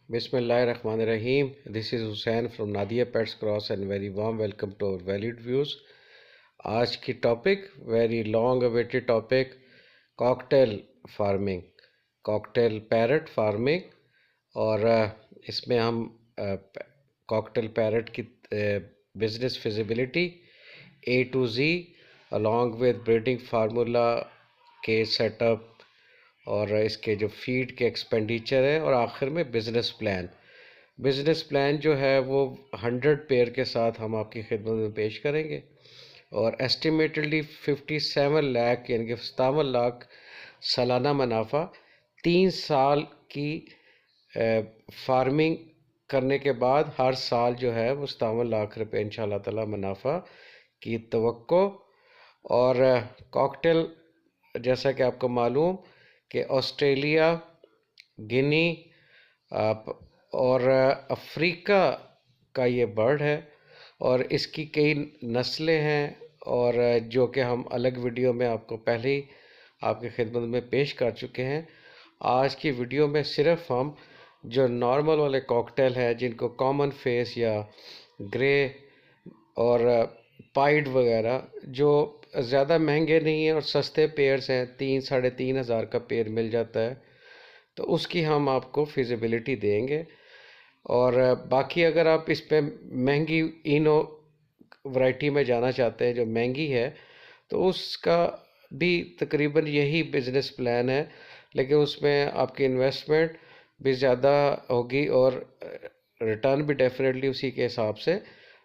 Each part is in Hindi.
Bismillahirrahmanirrahim. This is Hussain from Nadia Pets Cross and very warm welcome to our Valued Views. आज की topic very long awaited topic cocktail farming, cocktail parrot farming. और इसमें हम कॉकटेल पैरट की business feasibility A to Z along with breeding formula के सेटअप और इसके जो फीड के एक्सपेंडिचर है और आखिर में बिज़नेस प्लान जो है वो 100 पेयर के साथ हम आपकी खिदमत में पेश करेंगे। और एस्टिमेटेडली 57 लाख यानी कि 57 लाख सालाना मुनाफा 3 साल की फार्मिंग करने के बाद हर साल जो है वो 57 लाख रुपए इंशाल्लाह ताला मुनाफा की तवक्को। और कॉकटेल जैसा कि आपको मालूम कि ऑस्ट्रेलिया, गिनी और अफ्रीका का ये बर्ड है और इसकी कई नस्लें हैं और जो कि हम अलग वीडियो में आपको पहले ही आपकी खिदमत में पेश कर चुके हैं। आज की वीडियो में सिर्फ हम जो नॉर्मल वाले कॉकटेल हैं जिनको कॉमन फेस या ग्रे और पाइड वगैरह जो ज़्यादा महंगे नहीं हैं और सस्ते पेयर्स हैं, 3-3.5 हज़ार का पेयर मिल जाता है, तो उसकी हम आपको फिजिबिलिटी देंगे। और बाकी अगर आप इस पे महंगी इनो वैरायटी में जाना चाहते हैं जो महंगी है, तो उसका भी तकरीबन यही बिज़नेस प्लान है, लेकिन उसमें आपकी इन्वेस्टमेंट भी ज़्यादा होगी और रिटर्न भी डेफिनेटली उसी के हिसाब से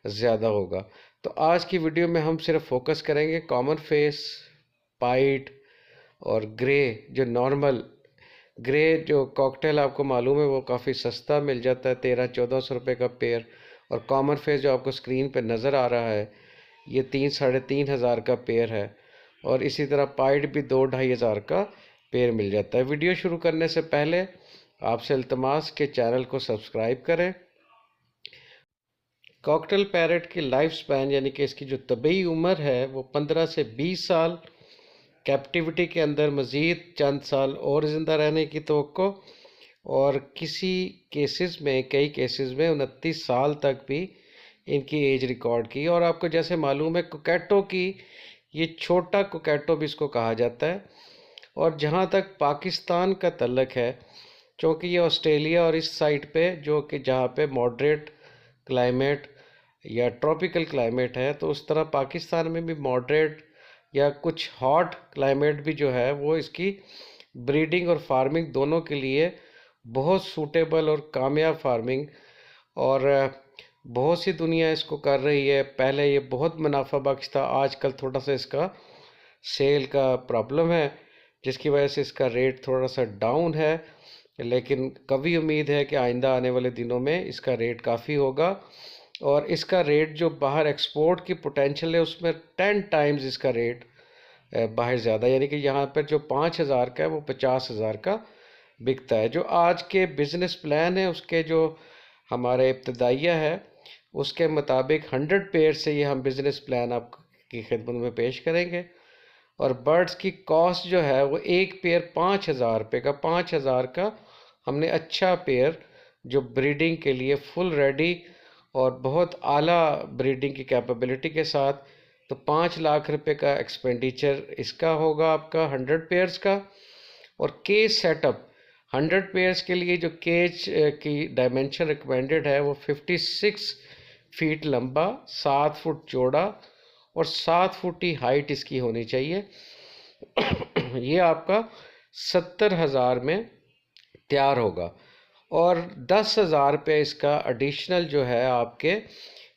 ज़्यादा होगा। तो आज की वीडियो में हम सिर्फ फोकस करेंगे कॉमन फेस, पाइट और ग्रे। जो नॉर्मल ग्रे जो कॉकटेल आपको मालूम है वो काफ़ी सस्ता मिल जाता है, 1300-1400 रुपये का पेयर। और कॉमन फेस जो आपको स्क्रीन पे नज़र आ रहा है ये 3-3.5 हज़ार का पेयर है। और इसी तरह पाइट भी 2-2.5 हज़ार का पेयर मिल जाता है। वीडियो शुरू करने से पहले आपसे इल्तमास के चैनल को सब्सक्राइब करें। कॉकटेल पैरट की लाइफ स्पैन यानी कि इसकी जो तबीई उम्र है वो 15 से 20 साल, कैप्टिविटी के अंदर मज़ीद चंद साल और ज़िंदा रहने की तवक्को। और किसी केसेस में, कई केसेस में 29 साल तक भी इनकी एज रिकॉर्ड की। और आपको जैसे मालूम है कोकैटो की, ये छोटा कोकैटो भी इसको कहा जाता है। और जहाँ तक पाकिस्तान का तल्लक है, क्योंकि ये ऑस्ट्रेलिया और इस साइड पे जो कि जहाँ पे मॉडरेट क्लाइमेट या ट्रॉपिकल क्लाइमेट है, तो उस तरह पाकिस्तान में भी मॉडरेट या कुछ हॉट क्लाइमेट भी जो है वो इसकी ब्रीडिंग और फार्मिंग दोनों के लिए बहुत सूटेबल और कामयाब फार्मिंग। और बहुत सी दुनिया इसको कर रही है। पहले ये बहुत मुनाफा बख्श था, आजकल थोड़ा सा इसका सेल का प्रॉब्लम है जिसकी वजह से इसका रेट थोड़ा सा डाउन है, लेकिन कभी उम्मीद है कि आइंदा आने वाले दिनों में इसका रेट काफ़ी होगा। और इसका रेट जो बाहर एक्सपोर्ट की पोटेंशियल है उसमें 10 टाइम्स इसका रेट बाहर ज़्यादा, यानी कि यहाँ पर जो 5,000 का है वो 50,000 का बिकता है। जो आज के बिज़नेस प्लान है उसके जो हमारे इब्तदाइया है उसके मुताबिक 100 पेयर से ये हम बिज़नेस प्लान आपकी खिदमत में पेश करेंगे। और बर्ड्स की कॉस्ट जो है वो एक पेयर 5,000 रुपये का, 5,000 का हमने अच्छा पेयर जो ब्रीडिंग के लिए फुल रेडी और बहुत आला ब्रीडिंग की कैपेबिलिटी के साथ, तो 5 लाख रुपए का एक्सपेंडिचर इसका होगा आपका 100 पेयर्स का। और केज सेटअप 100 पेयर्स के लिए जो केज की डायमेंशन रिकमेंडेड है वो 56 फीट लंबा, 7 फुट चौड़ा और 7 फुट ही हाइट इसकी होनी चाहिए। ये आपका 70,000 में तैयार होगा। और 10,000 रुपये इसका एडिशनल जो है आपके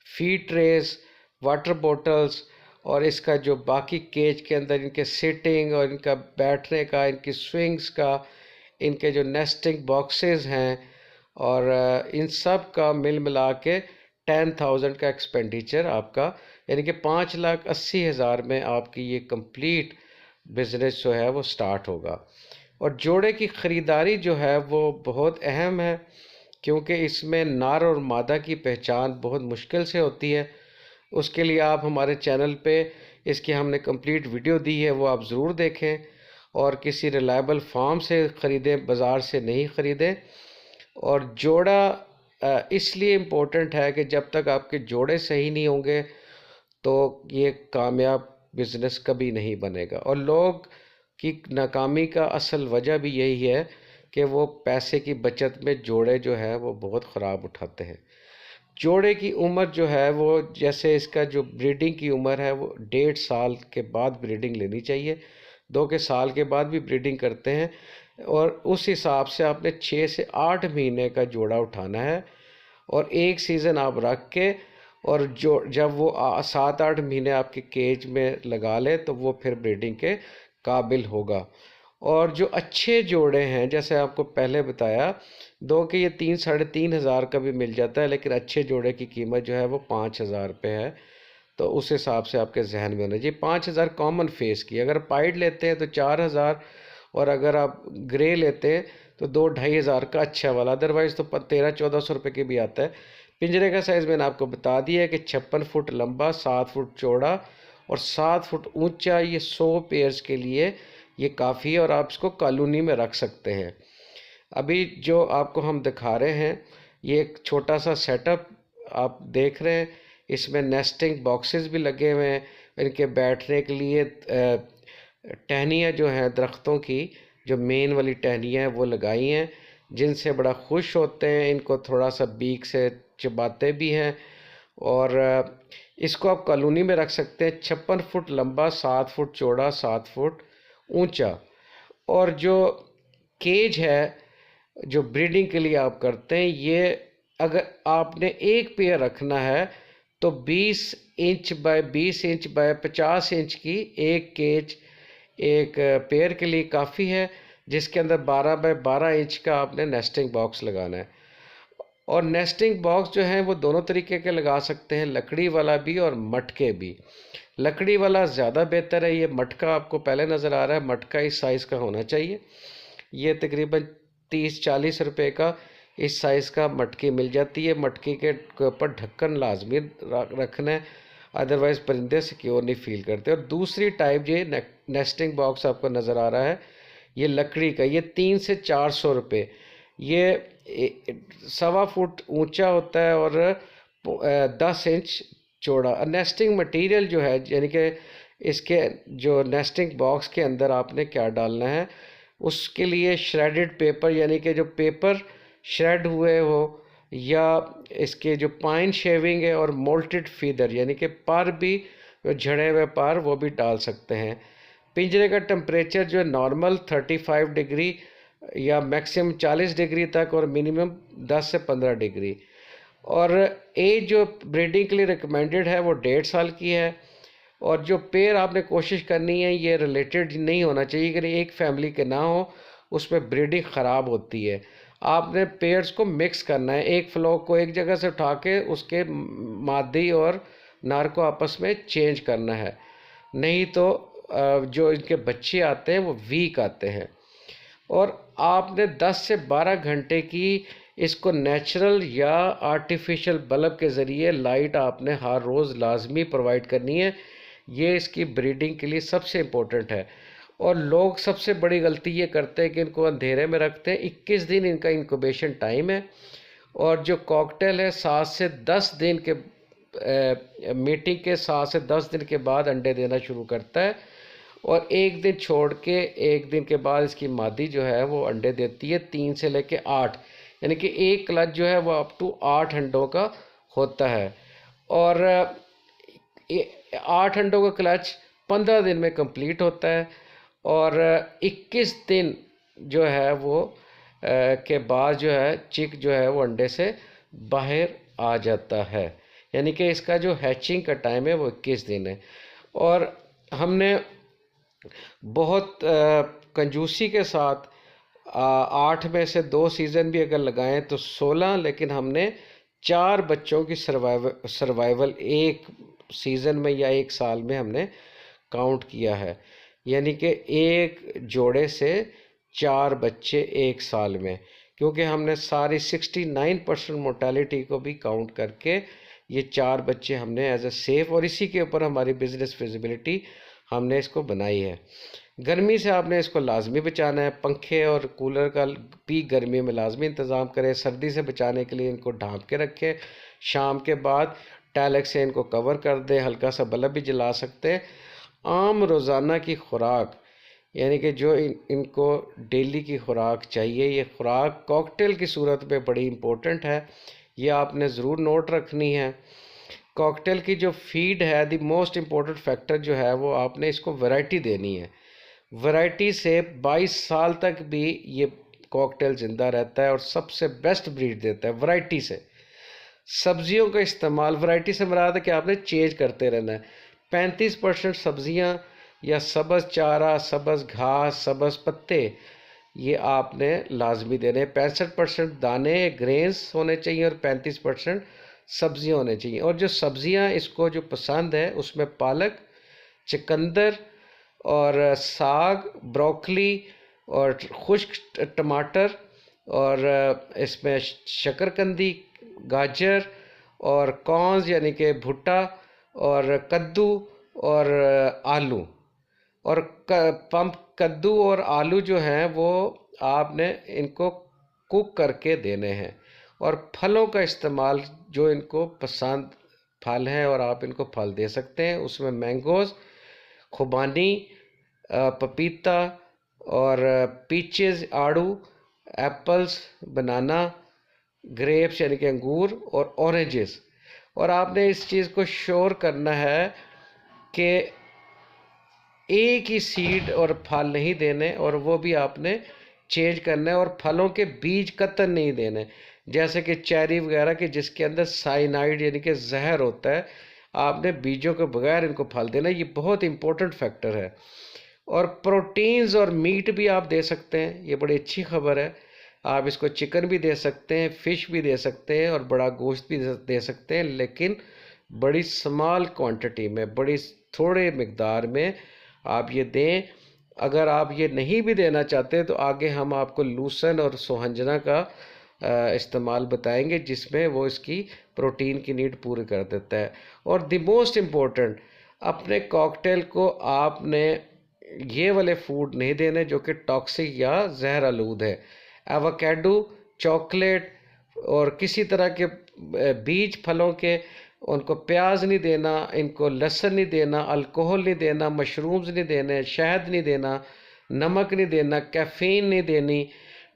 फीड ट्रेस, वाटर बोटल्स और इसका जो बाकी केज के अंदर इनके सिटिंग और इनका बैठने का, इनकी स्विंग्स का, इनके जो नेस्टिंग बॉक्सेस हैं और इन सब का मिल मिला के 10,000 का एक्सपेंडिचर आपका, यानी कि 5,80,000 में आपकी ये कंप्लीट बिजनेस जो है वो स्टार्ट होगा। और जोड़े की ख़रीदारी जो है वो बहुत अहम है, क्योंकि इसमें नर और मादा की पहचान बहुत मुश्किल से होती है। उसके लिए आप हमारे चैनल पे इसकी हमने कंप्लीट वीडियो दी है, वो आप ज़रूर देखें और किसी रिलायबल फार्म से ख़रीदें, बाज़ार से नहीं ख़रीदें। और जोड़ा इसलिए इम्पोर्टेंट है कि जब तक आपके जोड़े सही नहीं होंगे तो ये कामयाब बिज़नेस कभी नहीं बनेगा। और लोग की नाकामी का असल वजह भी यही है कि वो पैसे की बचत में जोड़े जो है वो बहुत ख़राब उठाते हैं। जोड़े की उम्र जो है वो, जैसे इसका जो ब्रीडिंग की उम्र है वो 1.5 साल के बाद ब्रीडिंग लेनी चाहिए। 2 के साल के बाद भी ब्रीडिंग करते हैं, और उस हिसाब से आपने 6 से 8 महीने का जोड़ा उठाना है और एक सीज़न आप रख के, और जो जब वो 7-8 महीने आपके केज में लगा ले तो वो फिर ब्रीडिंग के काबिल होगा। और जो अच्छे जोड़े हैं, जैसे आपको पहले बताया, 2 के ये 3-3.5 हज़ार का भी मिल जाता है, लेकिन अच्छे जोड़े की कीमत जो है वो 5 हज़ार रुपये है। तो उस हिसाब से आपके जहन में होना चाहिए। 5 हज़ार कॉमन फेस की, अगर पाइड लेते हैं तो 4 हज़ार, और अगर आप ग्रे लेते हैं तो 2-2.5 हज़ार का अच्छा वाला, अदरवाइज़ तो 1300-1400 रुपये के भी आता है। पिंजरे का साइज़ मैंने आपको बता दिया है कि 56 फुट लंबा, 7 फुट चौड़ा और 7 फुट ऊंचा। ये 100 पेयर्स के लिए ये काफ़ी है, और आप इसको कॉलोनी में रख सकते हैं। अभी जो आपको हम दिखा रहे हैं ये एक छोटा सा सेटअप आप देख रहे हैं। इसमें नेस्टिंग बॉक्सेस भी लगे हुए हैं, इनके बैठने के लिए टहनियाँ जो हैं दरख्तों की, जो मेन वाली टहनियाँ हैं वो लगाई हैं, जिनसे बड़ा खुश होते हैं। इनको थोड़ा सा बीक से चबाते भी हैं। और इसको आप कॉलोनी में रख सकते हैं। 56 फुट लंबा, 7 फुट चौड़ा, 7 फुट ऊंचा। और जो केज है जो ब्रीडिंग के लिए आप करते हैं, ये अगर आपने एक पेयर रखना है तो 20 inch by 20 inch by 50 inch की एक केज एक पेयर के लिए काफ़ी है, जिसके अंदर 12 बाय 12 इंच का आपने नेस्टिंग बॉक्स लगाना है। और नेस्टिंग बॉक्स जो है वो दोनों तरीके के लगा सकते हैं, लकड़ी वाला भी और मटके भी। लकड़ी वाला ज़्यादा बेहतर है। ये मटका आपको पहले नज़र आ रहा है, मटका इस साइज़ का होना चाहिए। ये तकरीबन 30-40 रुपए का इस साइज़ का मटकी मिल जाती है। मटकी के ऊपर ढक्कन लाजमी रखना है, अदरवाइज़ परिंदे सिक्योर नहीं फील करते। और दूसरी टाइप ये नेस्टिंग बॉक्स आपको नज़र आ रहा है, ये लकड़ी का, ये 300 से 400 रुपये। ये 1.25 फुट ऊंचा होता है और 10 इंच चौड़ा। नेस्टिंग मटेरियल जो है, यानी कि इसके जो नेस्टिंग बॉक्स के अंदर आपने क्या डालना है, उसके लिए श्रेडेड पेपर, यानी कि जो पेपर श्रेड हुए हो, या इसके जो पाइन शेविंग है, और मोल्टेड फीदर, यानी कि पर भी झड़े हुए पर वो भी डाल सकते हैं। पिंजरे का टेम्परेचर जो है नॉर्मल 35 डिग्री या मैक्सिमम 40 डिग्री तक, और मिनिमम 10 से 15 डिग्री। और एज जो ब्रीडिंग के लिए रिकमेंडेड है वो 1.5 साल की है। और जो पेयर आपने कोशिश करनी है ये रिलेटेड नहीं होना चाहिए, अगर एक फैमिली के ना हो, उसमें ब्रीडिंग ख़राब होती है। आपने पेयर्स को मिक्स करना है, एक फ्लॉक को एक जगह से उठा के उसके मादी और नर को आपस में चेंज करना है, नहीं तो जो इनके बच्चे आते हैं वो वीक आते हैं। और आपने 10 से 12 घंटे की इसको नेचुरल या आर्टिफिशियल बल्ब के ज़रिए लाइट आपने हर रोज़ लाजमी प्रोवाइड करनी है। ये इसकी ब्रीडिंग के लिए सबसे इम्पोर्टेंट है। और लोग सबसे बड़ी गलती ये करते हैं कि इनको अंधेरे में रखते हैं। 21 दिन इनका इंक्यूबेशन टाइम है, और जो कॉकटेल है 7 से 10 दिन के मीटिंग के 7 से 10 दिन के बाद अंडे देना शुरू करता है। और एक दिन छोड़ के एक दिन के बाद इसकी मादी जो है वो अंडे देती है 3 से लेके 8, यानी कि एक क्लच जो है वो अप टू 8 अंडों का होता है। और 8 अंडों का क्लच 15 दिन में कंप्लीट होता है। और 21 दिन जो है वो के बाद जो है चिक जो है वो अंडे से बाहर आ जाता है, यानी कि इसका जो हैचिंग का टाइम है वो 21 दिन है। और हमने बहुत कंजूसी के साथ 8 में से 2 सीज़न भी अगर लगाएं तो 16, लेकिन हमने 4 बच्चों की सर्वाइवल एक सीज़न में या एक साल में हमने काउंट किया है, यानी कि एक जोड़े से 4 बच्चे एक साल में, क्योंकि हमने सारी 69% मोर्टेलिटी को भी काउंट करके ये 4 बच्चे हमने एज ए सेफ, और इसी के ऊपर हमारी बिज़नेस फिजिबिलिटी हमने इसको बनाई है। गर्मी से आपने इसको लाजमी बचाना है, पंखे और कूलर का भी गर्मी में लाजमी इंतज़ाम करें। सर्दी से बचाने के लिए इनको ढांप के रखें। शाम के बाद टैलेक से इनको कवर कर दें, हल्का सा बल्ब भी जला सकते हैं। आम रोज़ाना की खुराक यानी कि जो इनको डेली की खुराक चाहिए, ये खुराक कॉकटेल की सूरत में बड़ी इम्पोर्टेंट है, ये आपने ज़रूर नोट रखनी है। कॉकटेल की जो फीड है, द मोस्ट इम्पोर्टेंट फैक्टर जो है वो आपने इसको वैरायटी देनी है। वैरायटी से 22 साल तक भी ये कॉकटेल ज़िंदा रहता है और सबसे बेस्ट ब्रीड देता है वैरायटी से। सब्जियों का इस्तेमाल, वैरायटी से मुराद है कि आपने चेंज करते रहना है। 35% सब्जियां या सब्ज़ चारा, सब्ज़ घास, सब्ज़ पत्ते ये आपने लाजमी देने। 65% दाने ग्रेन्स होने चाहिए और 35% सब्जियां होने चाहिए। और जो सब्जियां इसको जो पसंद है उसमें पालक, चुकंदर और साग, ब्रोकली और खुश्क टमाटर और इसमें शकरकंदी, गाजर और कॉर्न्स यानी कि भुट्टा और कद्दू और आलू और पंप कद्दू और आलू जो हैं वो आपने इनको कुक करके देने हैं। और फलों का इस्तेमाल जो इनको पसंद फल हैं और आप इनको फल दे सकते हैं, उसमें मैंगोज़, खुबानी, पपीता और पीचेस, आड़ू, एप्पल्स, बनाना, ग्रेप्स यानी कि अंगूर और ऑरेंजेस। और आपने इस चीज़ को श्योर करना है कि एक ही सीड और फल नहीं देने, और वो भी आपने चेंज करना है। और फलों के बीज कतई नहीं देने, जैसे कि चेरी वगैरह के जिसके अंदर साइनाइड यानी कि जहर होता है, आपने बीजों के बगैर इनको फल देना। ये बहुत इंपॉर्टेंट फैक्टर है। और प्रोटीन्स और मीट भी आप दे सकते हैं, ये बड़ी अच्छी खबर है। आप इसको चिकन भी दे सकते हैं, फ़िश भी दे सकते हैं और बड़ा गोश्त भी दे सकते हैं, लेकिन बड़ी स्मॉल क्वांटिटी में, बड़ी थोड़े मकदार में आप ये दें। अगर आप ये नहीं भी देना चाहते तो आगे हम आपको लूसन और सोहंजना का इस्तेमाल बताएंगे, जिसमें वो इसकी प्रोटीन की नीड पूरी कर देता है। और द मोस्ट इम्पोर्टेंट, अपने कॉकटेल को आपने ये वाले फूड नहीं देने जो कि टॉक्सिक या जहर आलूद है। एवोकेडो, चॉकलेट और किसी तरह के बीज फलों के, उनको प्याज नहीं देना, इनको लहसुन नहीं देना, अल्कोहल नहीं देना, मशरूम्स नहीं देने, शहद नहीं देना, नमक नहीं देना, कैफ़ीन नहीं देनी,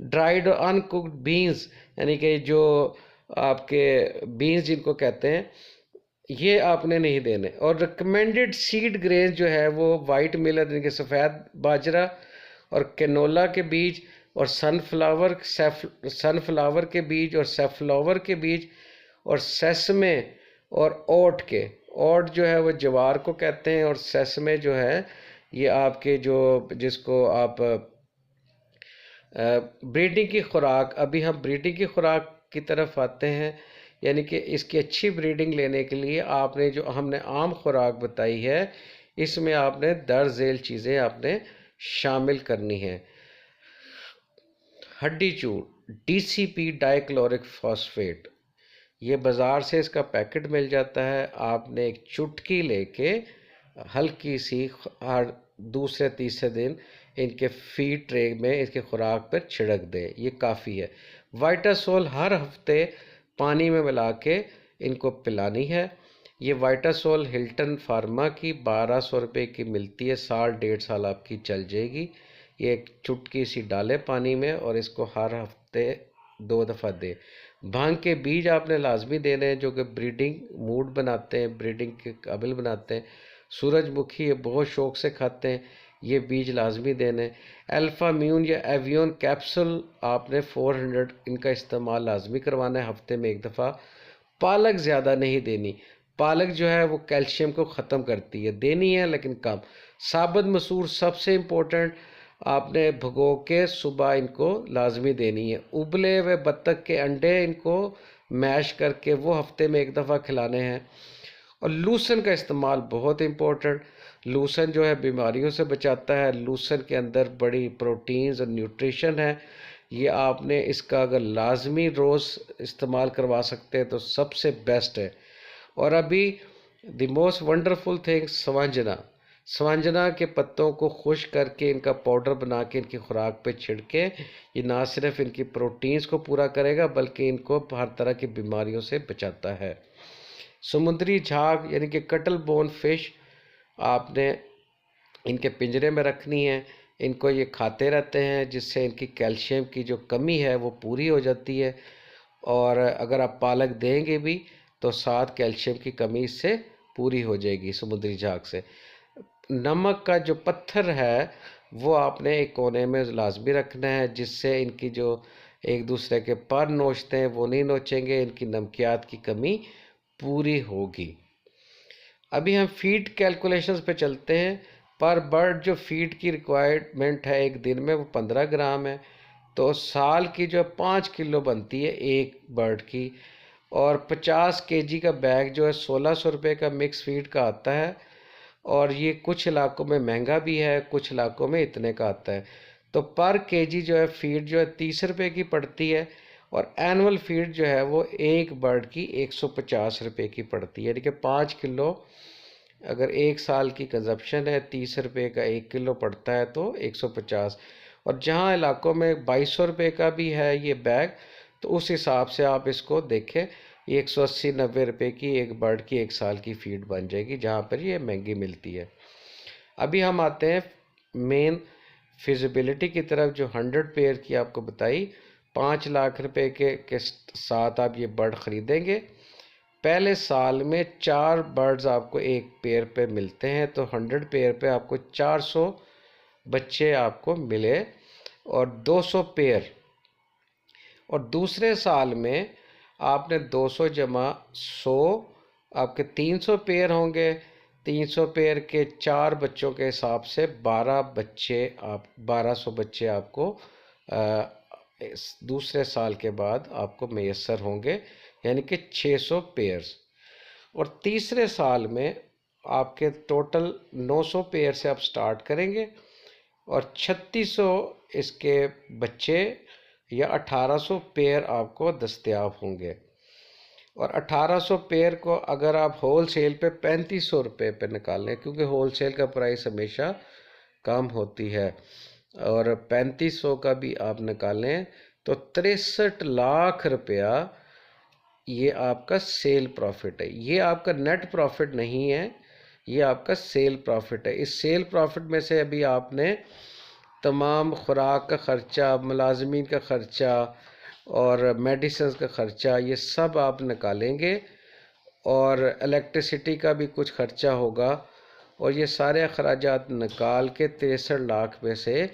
ड्राइड और अनकुक्ड बीन्स यानी कि जो आपके बीन्स जिनको कहते हैं, ये आपने नहीं देने। और रिकमेंडेड सीड ग्रेन जो है वो वाइट मिलर यानी कि सफ़ेद बाजरा और कैनोला के बीज और सनफ्लावर के बीज और सेफ्लावर के बीज और सेसमे और ओट के। ओट जो है वो जवार को कहते हैं और सेसमे जो है ये आपके जो जिसको आप ब्रीडिंग की खुराक, अभी हम ब्रीडिंग की खुराक की तरफ आते हैं। यानी कि इसकी अच्छी ब्रीडिंग लेने के लिए आपने जो हमने आम खुराक बताई है, इसमें आपने दर्ज झेल चीज़ें आपने शामिल करनी है। हड्डी चूर, DCP डाइक्लोरिक फॉस्फेट, ये बाज़ार से इसका पैकेट मिल जाता है। आपने एक चुटकी लेके हल्की सी हर दूसरे तीसरे दिन इनके फीड ट्रे में इसके खुराक पर छिड़क दें, ये काफ़ी है। वाइटासोल हर हफ्ते पानी में मिला के इनको पिलानी है। ये वाइटासोल हिल्टन फार्मा की 1200 रुपये की मिलती है, साल 1.5 साल आपकी चल जाएगी। ये एक चुटकी सी डालें पानी में और इसको हर हफ्ते 2 दफ़ा दें। भांग के बीज आपने लाजमी देने हैं जो कि ब्रीडिंग मूड बनाते हैं, ब्रीडिंग के काबिल बनाते हैं। सूरजमुखी ये बहुत शौक़ से खाते हैं, ये बीज लाजमी देने। अल्फ़ा म्यून या एवियन कैप्सूल आपने 400 इनका इस्तेमाल लाजमी करवाना है हफ्ते में 1 दफ़ा। पालक ज़्यादा नहीं देनी, पालक जो है वो कैल्शियम को ख़त्म करती है, देनी है लेकिन कम। साबुत मसूर सबसे इम्पोर्टेंट, आपने भगो के सुबह इनको लाजमी देनी है। उबले हुए बत्तख के अंडे इनको मैश करके वो हफ्ते में 1 दफ़ा खिलाने हैं। और लूसन का इस्तेमाल बहुत इम्पोर्टेंट, लूसन जो है बीमारियों से बचाता है। लूसन के अंदर बड़ी प्रोटीन्स और न्यूट्रिशन है। ये आपने इसका अगर लाजमी रोज़ इस्तेमाल करवा सकते हैं तो सबसे बेस्ट है। और अभी द मोस्ट वंडरफुल थिंग, संवंजना। स्वांजना के पत्तों को खुश्क करके इनका पाउडर बना के इनकी खुराक पे छिड़के। ये ना सिर्फ इनकी प्रोटीन्स को पूरा करेगा बल्कि इनको हर तरह की बीमारियों से बचाता है। समुद्री झाग यानी कि कटल बोन फिश आपने इनके पिंजरे में रखनी है। इनको ये खाते रहते हैं जिससे इनकी कैल्शियम की जो कमी है वो पूरी हो जाती है। और अगर आप पालक देंगे भी तो साथ कैल्शियम की कमी इससे पूरी हो जाएगी समुद्री झाग से। नमक का जो पत्थर है वो आपने एक कोने में लाजमी रखना है जिससे इनकी जो एक दूसरे के पर नोचते हैं वो नहीं नोचेंगे, इनकी नमकियात की कमी पूरी होगी। अभी हम फीड कैलकुलेशंस पे चलते हैं। पर बर्ड जो फीड की रिक्वायरमेंट है एक दिन में वो 15 ग्राम है, तो साल की जो 5 किलो बनती है एक बर्ड की। और 50 केजी का बैग जो है 1600 रुपये का मिक्स फीड का आता है। और ये कुछ इलाकों में महंगा भी है, कुछ इलाकों में इतने का आता है। तो पर केजी जो है फीड जो है 30 रुपये की पड़ती है। और एनुअल फीड जो है वो एक बर्ड की 150 रुपये की पड़ती है, यानी कि 5 किलो अगर एक साल की कंजप्शन है 30 रुपये का 1 किलो पड़ता है तो 150। और जहाँ इलाकों में 2200 रुपये का भी है ये बैग तो उस हिसाब से आप इसको देखें, ये 180-90 रुपये की एक बर्ड की एक साल की फीड बन जाएगी जहाँ पर ये महंगी मिलती है। अभी हम आते हैं मेन फिजिबिलिटी की तरफ जो 100 पेयर की आपको बताई। 5 लाख रुपए के साथ आप ये बर्ड ख़रीदेंगे। पहले साल में 4 बर्ड्स आपको एक पेयर पे मिलते हैं तो 100 पेयर पे आपको 400 बच्चे आपको मिले और 200 पेयर। और दूसरे साल में आपने 200 जमा 100 आपके 300 पेयर होंगे। 300 पेयर के 4 बच्चों के हिसाब से 12 बच्चे आप 1200 बच्चे आपको दूसरे साल के बाद आपको मैसर होंगे, यानी कि 600 पेयर्स। और तीसरे साल में आपके टोटल 900 पेयर से आप स्टार्ट करेंगे और 3600 इसके बच्चे या 1800 पेयर आपको दस्तयाब होंगे। और 1800 पेयर को अगर आप होल सेल पे 3500 रुपये पे निकालें, क्योंकि होल सेल का प्राइस हमेशा कम होती है, और 3500 का भी आप निकालें तो 63 लाख रुपया ये आपका सेल प्रॉफिट है। ये आपका नेट प्रॉफिट नहीं है, ये आपका सेल प्रॉफिट है। इस सेल प्रॉफिट में से अभी आपने तमाम खुराक का ख़र्चा, मुलाजमीन का ख़र्चा और मेडिसिन का ख़र्चा ये सब आप निकालेंगे और इलेक्ट्रिसिटी का भी कुछ ख़र्चा होगा। और ये सारे अखराजात निकाल के 63 लाख में से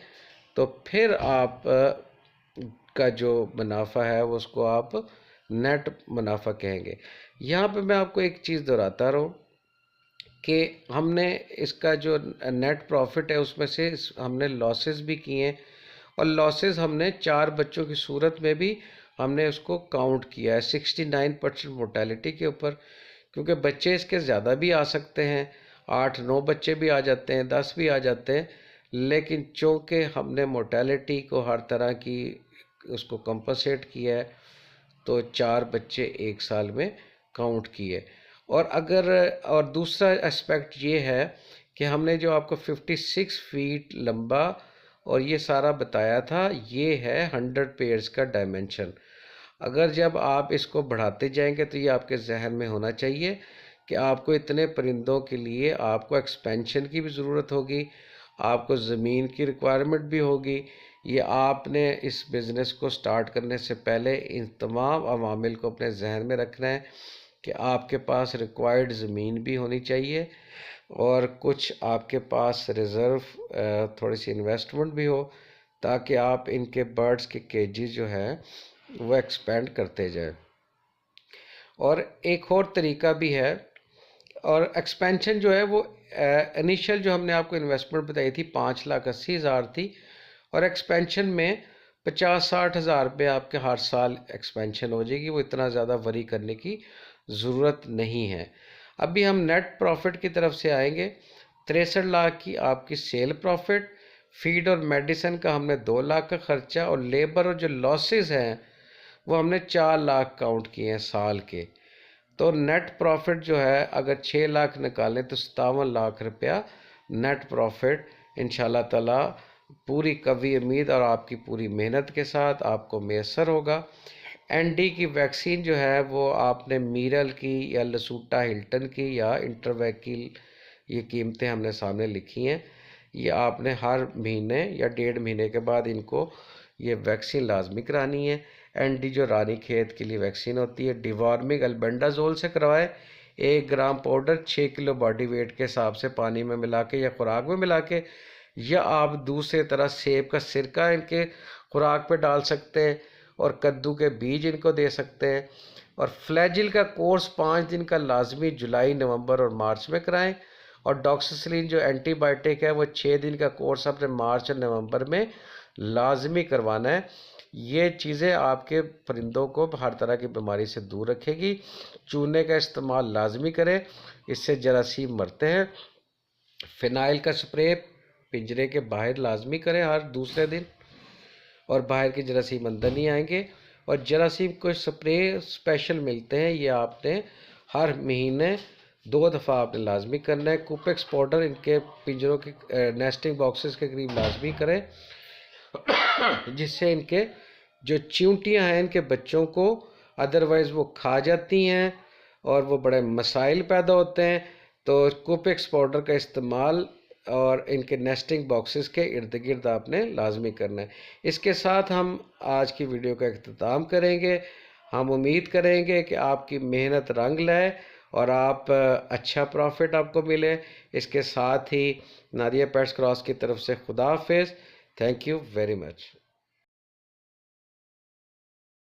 तो फिर आप का जो मुनाफा है उसको आप नेट मुनाफा कहेंगे। यहाँ पे मैं आपको एक चीज़ दोहराता रहूँ कि हमने इसका जो नेट प्रॉफिट है उसमें से हमने लॉसेस भी किए हैं, और लॉसेस हमने 4 बच्चों की सूरत में भी हमने उसको काउंट किया है 69% मोर्टेलिटी के ऊपर, क्योंकि बच्चे इसके ज़्यादा भी आ सकते हैं, 8-9 बच्चे भी आ जाते हैं, 10 भी आ जाते हैं, लेकिन चूँकि हमने मोर्टेलिटी को हर तरह की उसको कंपनसेट किया है तो 4 बच्चे एक साल में काउंट किए। और दूसरा एस्पेक्ट ये है कि हमने जो आपको 56 फीट लंबा और ये सारा बताया था, ये है 100 पेयर्स का डायमेंशन। अगर जब आप इसको बढ़ाते जाएंगे तो ये आपके जहन में होना चाहिए कि आपको इतने परिंदों के लिए आपको एक्सपेंशन की भी ज़रूरत होगी, आपको ज़मीन की रिक्वायरमेंट भी होगी। ये आपने इस बिज़नेस को स्टार्ट करने से पहले इन तमाम अवामिल को अपने जहन में रखना है कि आपके पास रिक्वायर्ड ज़मीन भी होनी चाहिए और कुछ आपके पास रिज़र्व थोड़ी सी इन्वेस्टमेंट भी हो, ताकि आप इनके बर्ड्स के केजेस जो है वो एक्सपेंड करते जाएं। और एक और तरीका भी है, और एक्सपेंशन जो है वो इनिशियल जो हमने आपको इन्वेस्टमेंट बताई थी 5,80,000 थी, और एक्सपेंशन में 50-60 हज़ार रुपये आपके हर साल एक्सपेंशन हो जाएगी। वो इतना ज़्यादा वरी करने की ज़रूरत नहीं है। अभी हम नेट प्रॉफिट की तरफ से आएंगे। 63 लाख की आपकी सेल प्रॉफिट, फीड और मेडिसिन का हमने 2 लाख का ख़र्चा, और लेबर और जो लॉसेस हैं वो हमने 4 लाख काउंट किए हैं साल के। तो नेट प्रॉफिट जो है अगर 6 लाख निकालें तो 57 लाख रुपया नेट प्रॉफिट इंशाल्लाह ताला पूरी कवी उम्मीद और आपकी पूरी मेहनत के साथ आपको मैसर होगा। एनडी की वैक्सीन जो है वो आपने मीरल की या लसूटा हिल्टन की या इंटरवैक की, ये कीमतें हमने सामने लिखी हैं। ये आपने हर महीने या 1.5 महीने के बाद इनको ये वैक्सीन लाजमी करानी है। एनडी जो रानी खेत के लिए वैक्सीन होती है, डिवॉर्मिंग अल्बेंडाजोल से करवाए। 1 ग्राम पाउडर 6 किलो बॉडी वेट के हिसाब से पानी में मिला के या खुराक में मिला के, या आप दूसरे तरह सेब का सिरका इनके खुराक पे डाल सकते हैं और कद्दू के बीज इनको दे सकते हैं। और फ्लैजिल का कोर्स 5 दिन का लाजमी जुलाई, नवंबर और मार्च में कराएं। और डॉक्सीसिलिन जो एंटीबायोटिक है वो 6 दिन का कोर्स अपने मार्च और नवंबर में लाजमी करवाना है। ये चीज़ें आपके परिंदों को हर तरह की बीमारी से दूर रखेगी। चूने का इस्तेमाल लाजमी करें, इससे जरासीम मरते हैं। फिनाइल का स्प्रे पिंजरे के बाहर लाजमी करें हर दूसरे दिन, और बाहर के जरासीम अंदर नहीं आएंगे। और जरासीम को स्प्रे स्पेशल मिलते हैं, ये आपने हर महीने 2 दफ़ा आपने लाजमी करना है। कुपेक्स पाउडर इनके पिंजरों के नेस्टिंग बॉक्सेस के करीब लाजमी करें, जिससे इनके जो चींटियां हैं इनके बच्चों को अदरवाइज़ वो खा जाती हैं और वो बड़े मसाइल पैदा होते हैं। तो कुपेक्स पाउडर का इस्तेमाल और इनके नेस्टिंग बॉक्सेस के इर्द गिर्द आपने लाजमी करना है। इसके साथ हम आज की वीडियो का इख्तिताम करेंगे। हम उम्मीद करेंगे कि आपकी मेहनत रंग लाए और आप अच्छा प्रॉफिट आपको मिले। इसके साथ ही नादिया पेट्स क्रॉस की तरफ से खुदा हाफिज़। Thank you very much.